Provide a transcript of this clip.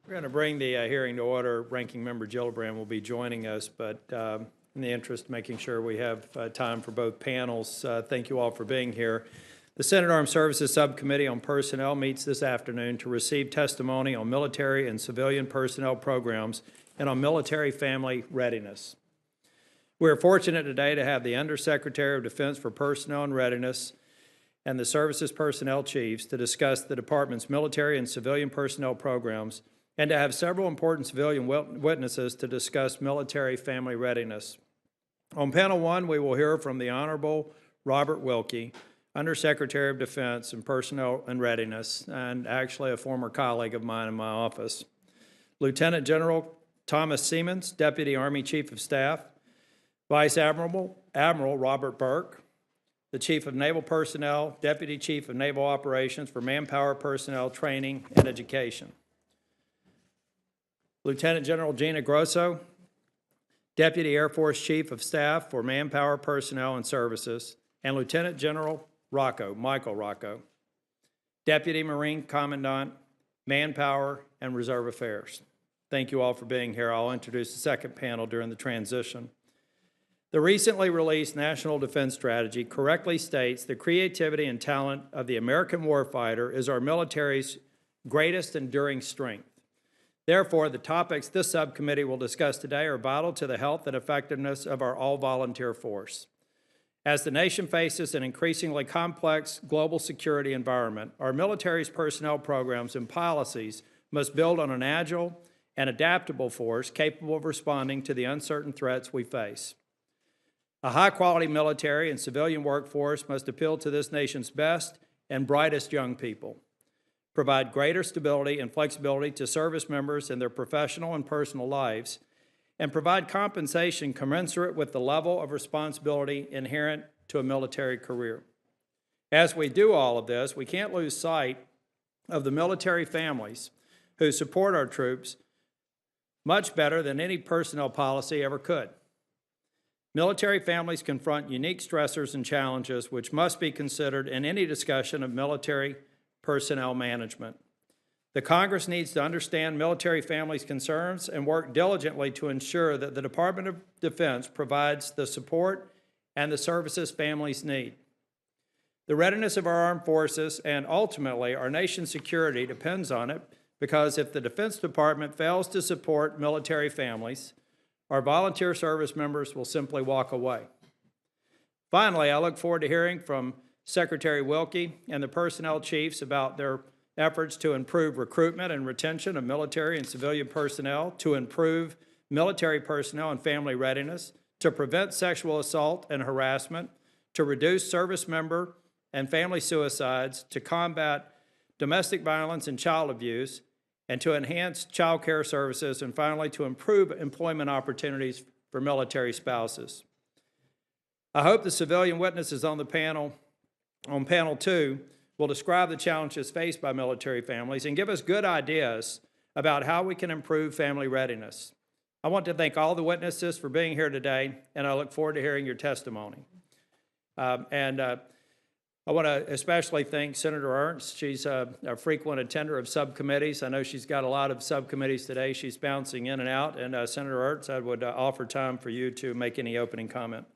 We're going to bring the hearing to order. Ranking Member Gillibrand will be joining us, but in the interest of making sure we have time for both panels, thank you all for being here. The Senate Armed Services Subcommittee on Personnel meets this afternoon to receive testimony on military and civilian personnel programs and on military family readiness. We are fortunate today to have the Undersecretary of Defense for Personnel and Readiness and the Services Personnel Chiefs to discuss the Department's military and civilian personnel programs, and to have several important civilian witnesses to discuss military family readiness. On panel one, we will hear from the Honorable Robert Wilkie, Undersecretary of Defense and Personnel and Readiness, and actually a former colleague of mine in my office. Lieutenant General Thomas Siemens, Deputy Army Chief of Staff, Vice Admiral Robert Burke, the Chief of Naval Personnel, Deputy Chief of Naval Operations for Manpower Personnel Training and Education. Lieutenant General Gina Grosso, Deputy Air Force Chief of Staff for Manpower Personnel and Services, and Lieutenant General Michael Rocco, Deputy Marine Commandant, Manpower and Reserve Affairs. Thank you all for being here. I'll introduce the second panel during the transition. The recently released National Defense Strategy correctly states the creativity and talent of the American warfighter is our military's greatest enduring strength. Therefore, the topics this subcommittee will discuss today are vital to the health and effectiveness of our all-volunteer force. As the nation faces an increasingly complex global security environment, our military's personnel programs and policies must build on an agile and adaptable force capable of responding to the uncertain threats we face. A high-quality military and civilian workforce must appeal to this nation's best and brightest young people, provide greater stability and flexibility to service members in their professional and personal lives, and provide compensation commensurate with the level of responsibility inherent to a military career. As we do all of this, we can't lose sight of the military families who support our troops much better than any personnel policy ever could. Military families confront unique stressors and challenges which must be considered in any discussion of military personnel management. The Congress needs to understand military families' concerns and work diligently to ensure that the Department of Defense provides the support and the services families need. The readiness of our armed forces and ultimately our nation's security depends on it, because if the Defense Department fails to support military families, our volunteer service members will simply walk away. Finally, I look forward to hearing from Secretary Wilkie and the personnel chiefs about their efforts to improve recruitment and retention of military and civilian personnel, to improve military personnel and family readiness, to prevent sexual assault and harassment, to reduce service member and family suicides, to combat domestic violence and child abuse, and to enhance child care services, and finally to improve employment opportunities for military spouses. I hope the civilian witnesses on panel 2 will describe the challenges faced by military families and give us good ideas about how we can improve family readiness. I want to thank all the witnesses for being here today, and I look forward to hearing your testimony. I want to especially thank Senator Ernst. She's a frequent attender of subcommittees. I know she's got a lot of subcommittees today. She's bouncing in and out. And Senator Ernst, I would offer time for you to make any opening comment.